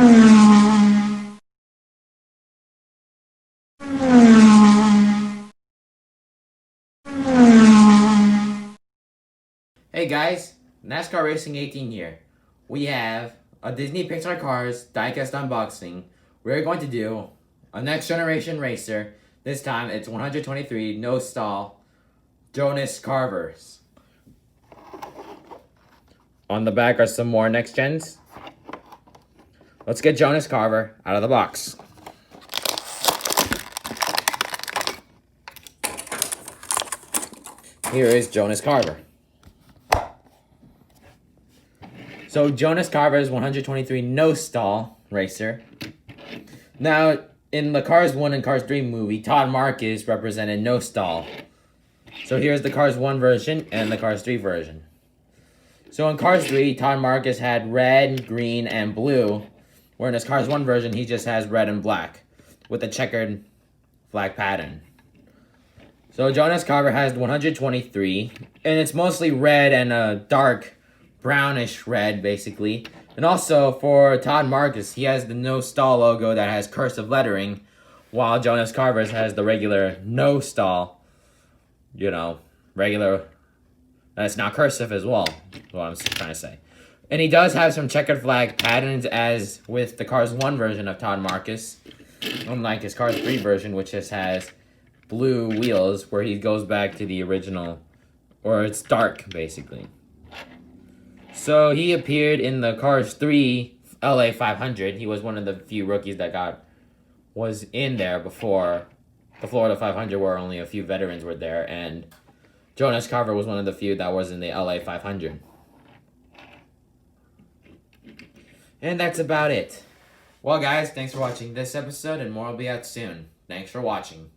Hey guys, NASCAR Racing 18 here. We have a Disney Pixar Cars diecast unboxing. We're going to do a next generation racer. This time it's 123 no stall Jonas Carvers. On the back are some more next gens. Let's get Jonas Carver out of the box. Here is Jonas Carver. So Jonas Carvers 123 no stall racer. Now in the Cars 1 and Cars 3 movie, Todd Marcus represented no stall. So here's the Cars 1 version and the Cars 3 version. So in Cars 3, Todd Marcus had red, green, and blue, where in his Cars 1 version he just has red and black with a checkered flag pattern. So Jonas Carver has 123, and it's mostly red and a dark brownish red, basically. And also, for Todd Marcus, he has the no stall logo that has cursive lettering, while Jonas Carvers has the regular no stall, regular, that's not cursive as well, is what I'm trying to say. And he does have some checkered flag patterns, as with the Cars 1 version of Todd Marcus, unlike his Cars 3 version, which just has blue wheels, where he goes back to the original, or it's dark, basically. So he appeared in the Cars 3 LA 500. He was one of the few rookies that was in there before the Florida 500, where only a few veterans were there, and Jonas Carver was one of the few that was in the LA 500. And that's about it. Well, guys, thanks for watching this episode, and more will be out soon. Thanks for watching.